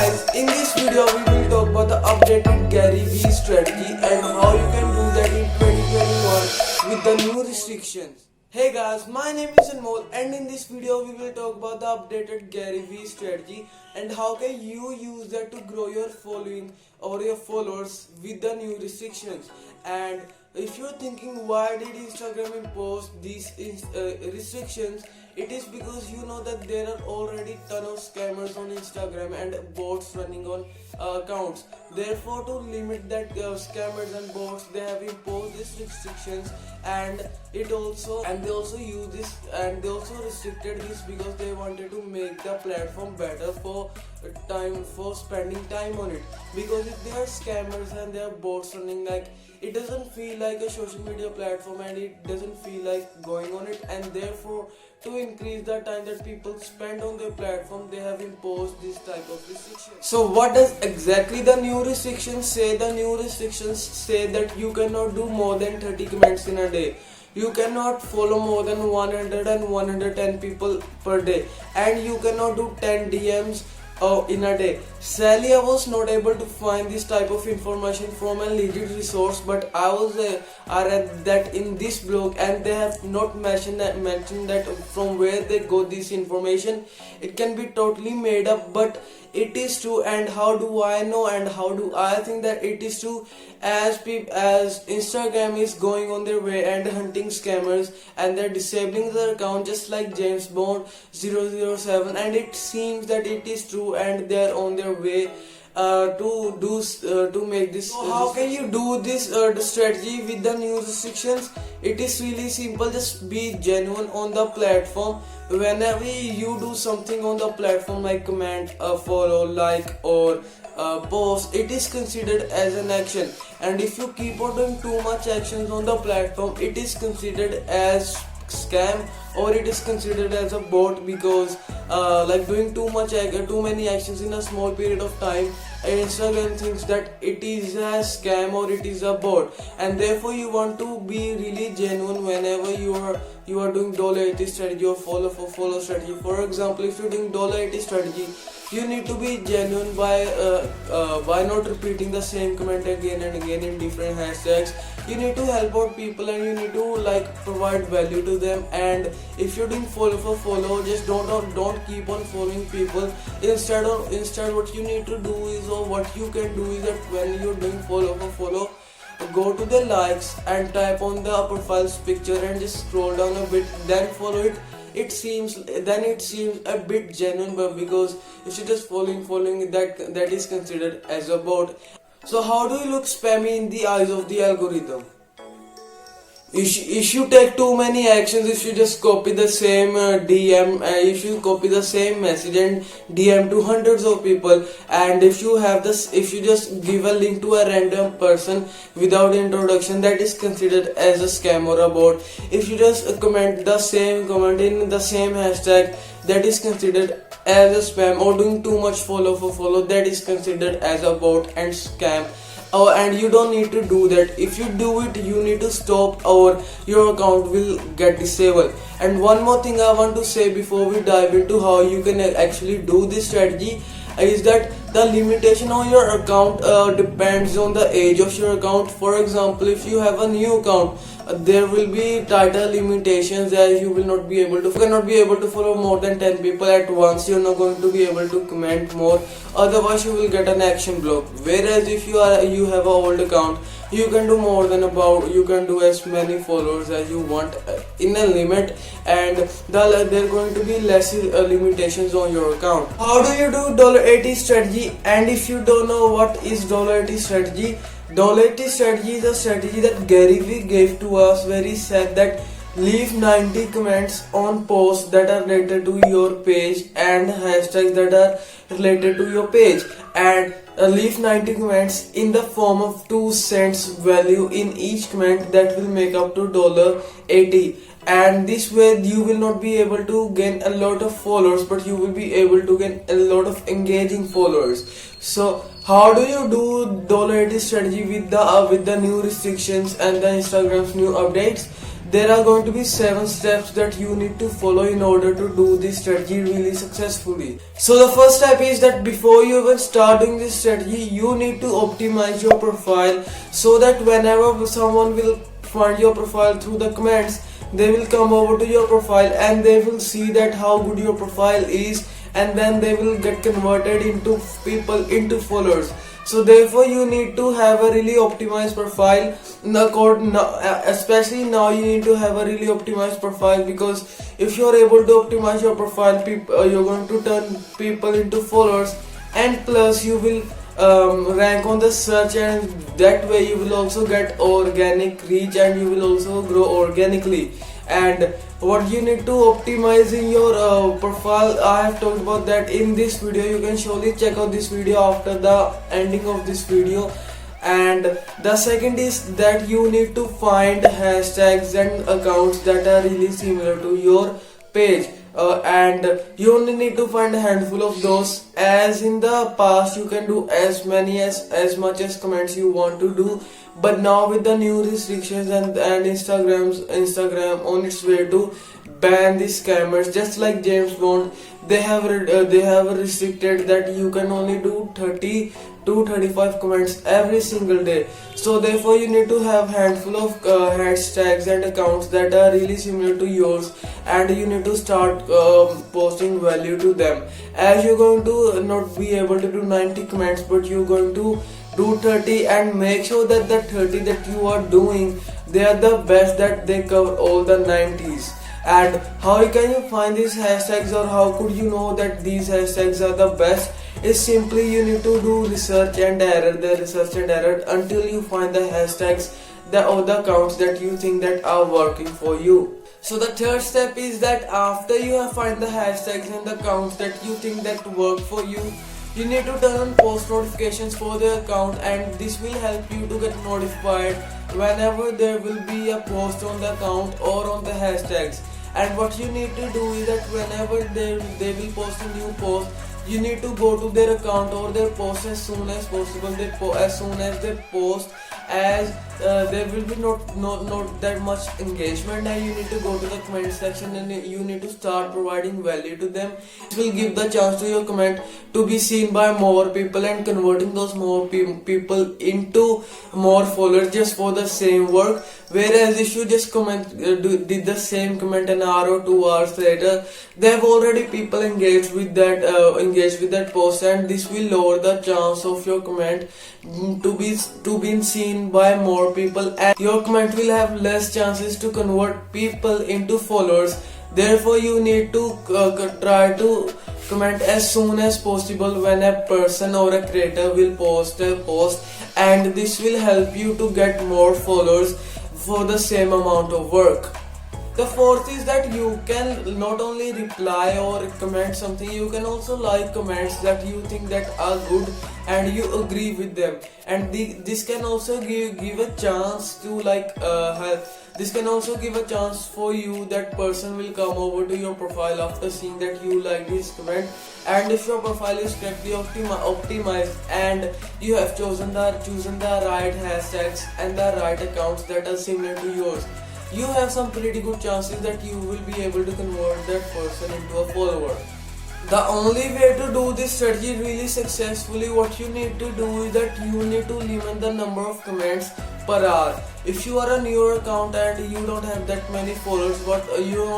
guys, in this video we will talk about the updated Gary Vee strategy and how you can do that in 2021 with the new restrictions. Hey guys, my name is Anmol and in this video we will talk about the updated Gary Vee strategy and how can you use that to grow your following or your followers with the new restrictions. And if you're thinking why did Instagram impose these restrictions, it is because you know that there are already ton of scammers on Instagram and bots running on accounts. Therefore, to limit that scammers and bots, they have imposed these restrictions, and they also use this and they also restricted this because they wanted to make the platform better for spending time on it. Because if there are scammers and there are bots running, like, it doesn't feel like a social media platform and it doesn't feel like going on it, and therefore to increase the time that people spend on their platform, they have imposed this type of restrictions. So what does exactly the new restrictions say? The new restrictions say that you cannot do more than 30 comments in a day. You cannot follow more than 100 and 110 people per day, and you cannot do 10 DMs in a day. Sadly, I was not able to find this type of information from a legit resource, but I read that in this blog, and they have not mentioned that from where they got this information. It can be totally made up, but it is true. And how do I know and how do I think that it is true? As Instagram is going on their way and hunting scammers, and they're disabling their account just like James Bond 007, and it seems that it is true and they're on their way to make this. So how can you do this strategy with the new restrictions? It is really simple. Just be genuine on the platform. Whenever you do something on the platform, like comment, follow, like, or post, it is considered as an action. And if you keep on doing too much actions on the platform, it is considered as scam, or it is considered as a bot, because like doing too many actions in a small period of time, Instagram thinks that it is a scam or it is a bot. And therefore you want to be really genuine whenever you are doing $80 strategy or follow for follow strategy. For example, if you're doing $80 strategy, you need to be genuine by not repeating the same comment again and again in different hashtags. You need to help out people and you need to provide value to them. And if you're doing follow for follow, just don't keep on following people. Instead what you need to do is, or what you can do is, that when you're doing follow for follow, go to the likes and type on the profile's picture and just scroll down a bit, then follow it. It seems a bit genuine, but because if you're just following that is considered as a bot. So how do you look spammy in the eyes of the algorithm? If you take too many actions, if you just copy the same DM, if you copy the same message and DM to hundreds of people, and if you just give a link to a random person without introduction, that is considered as a scam or a bot. If you just comment the same comment in the same hashtag, that is considered as a spam. Or doing too much follow for follow, that is considered as a bot and scam. And you don't need to do that. If you do it, you need to stop, or your account will get disabled. And one more thing I want to say before we dive into how you can actually do this strategy is that the limitation on your account depends on the age of your account. For example, if you have a new account, there will be tighter limitations, as you cannot be able to follow more than 10 people at once. You're not going to be able to comment more, otherwise you will get an action block. Whereas if you have an old account, you can do as many followers as you want in a limit, and there are going to be less limitations on your account. How do you do $80 strategy? And if you don't know what is $80 strategy, $80 strategy is a strategy that Gary Vee gave to us, where he said that leave 90 comments on posts that are related to your page and hashtags that are related to your page, and leave 90 comments in the form of 2 cents value in each comment. That will make up to $80. And this way you will not be able to gain a lot of followers, but you will be able to gain a lot of engaging followers. So how do you do $80 strategy with the new restrictions and the Instagram's new updates? there are going to be 7 steps that you need to follow in order to do this strategy really successfully. So the first step is that before you even start doing this strategy, you need to optimize your profile so that whenever someone will find your profile through the comments, they will come over to your profile and they will see that how good your profile is, and then they will get converted into people, into followers. So therefore you need to have a really optimized profile. Especially now you need to have a really optimized profile, because if you are able to optimize your profile, you're going to turn people into followers, and plus you will rank on the search, and that way you will also get organic reach and you will also grow organically. And what you need to optimize in your profile, I have talked about that in this video. You can surely check out this video after the ending of this video. And the second is that you need to find hashtags and accounts that are really similar to your page. And you only need to find a handful of those. As in the past, you can do as much as comments you want to do, but now with the new restrictions and Instagram on its way to ban these scammers, just like James Bond, they have restricted that you can only do 30 to 35 comments every single day. So therefore you need to have handful of hashtags and accounts that are really similar to yours, and you need to start posting value to them. As you're going to not be able to do 90 comments, but you're going to do 30, and make sure that the 30 that you are doing, they are the best, that they cover all the 90s. And how can you find these hashtags, or how could you know that these hashtags are the best? Is simply you need to do research and error until you find the hashtags, the accounts that you think that are working for you. So the third step is that after you have find the hashtags and the accounts that you think that work for you, you need to turn on post notifications for the account, and this will help you to get notified whenever there will be a post on the account or on the hashtags. And what you need to do is that whenever they will post a new post, you need to go to their account or their post as soon as possible. As soon as they post, as there will be not that much engagement, and you need to go to the comment section and you need to start providing value to them. It will give the chance to your comment to be seen by more people, and converting those more people into more followers just for the same work. Whereas if you just did the same comment an hour or 2 hours later, they have already people engaged with that post, and this will lower the chance of your comment to be seen by more people, and your comment will have less chances to convert people into followers. Therefore you need to try to comment as soon as possible when a person or a creator will post a post, and this will help you to get more followers for the same amount of work. The fourth is that you can not only reply or comment something, you can also like comments that you think that are good and you agree with them, and this can also give a chance to this can also give a chance for you that person will come over to your profile after seeing that you like this comment. And if your profile is correctly optimized and you have chosen the right hashtags and the right accounts that are similar to yours, you have some pretty good chances that you will be able to convert that person into a follower. The only way to do this strategy really successfully, what you need to do is that you need to limit the number of comments per hour. If you are a newer account and you don't have that many followers, but you will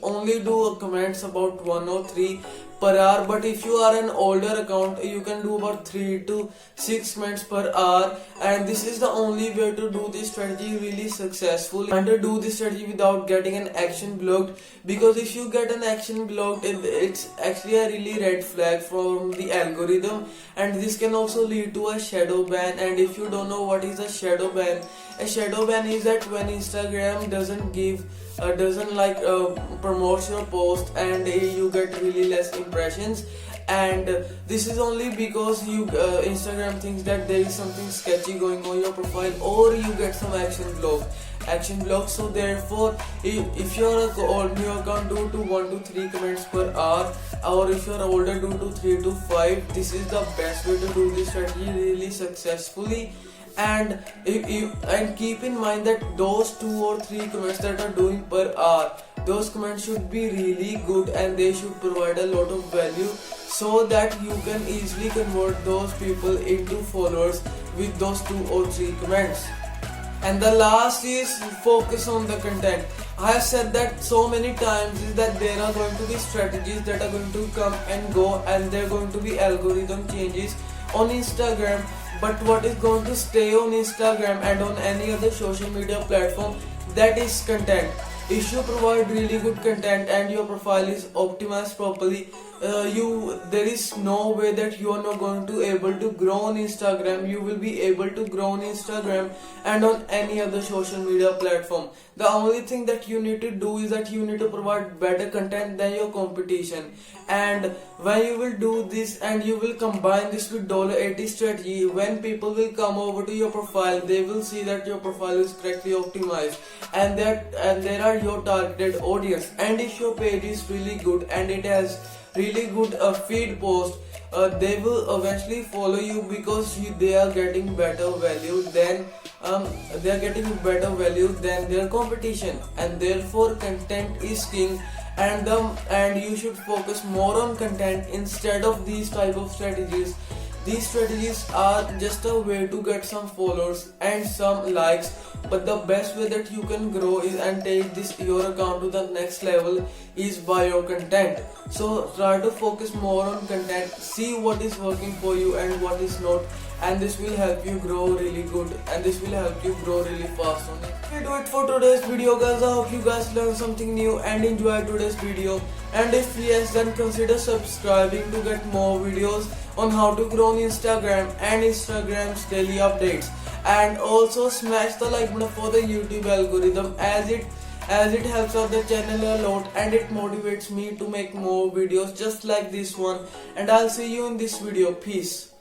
only do comments about 1 or 3 per hour. But if you are an older account, you can do about 3 to 6 comments per hour, and this is the only way to do this strategy really successfully, and to do this strategy without getting an action blocked. Because if you get an action blocked, it's actually a really red flag from the algorithm, and this can also lead to a shadow ban. And if you don't know what is a shadow ban is that when Instagram doesn't promote your post and you get really less impressions, and this is only because Instagram thinks that there is something sketchy going on your profile, or you get some action block. So therefore, if you're a new account, do to 1 to 3 comments per hour, or if you're older, do to 3 to 5. This is the best way to do this strategy really successfully. and and keep in mind that those 2 or 3 comments that are doing per hour, those comments should be really good and they should provide a lot of value, so that you can easily convert those people into followers with those 2 or 3 comments. And the last is focus on the content. I have said that so many times, is that there are going to be strategies that are going to come and go, and there are going to be algorithm changes on Instagram, but what is going to stay on Instagram and on any other social media platform, that is content. If you provide really good content and your profile is optimized properly, there is no way that you are not going to able to grow on Instagram. You will be able to grow on Instagram and on any other social media platform. The only thing that you need to do is that you need to provide better content than your competition. And when you will do this and you will combine this with $80 strategy, when people will come over to your profile, they will see that your profile is correctly optimized and there are your targeted audience. And if your page is really good and it has really good feed post, they will eventually follow you, because they are getting better value than their competition. And therefore content is king, and you should focus more on content instead of these type of strategies. These strategies are just a way to get some followers and some likes, but the best way that you can grow is and take your account to the next level is by your content. So try to focus more on content, see what is working for you and what is not, and this will help you grow really good, and this will help you grow really fast on it. We do it for today's video, guys. I hope you guys learned something new and enjoyed today's video, and if yes, then consider subscribing to get more videos on how to grow on Instagram and Instagram's daily updates. And also smash the like button for the YouTube algorithm, as it helps out the channel a lot and it motivates me to make more videos just like this one. And I'll see you in this video. Peace.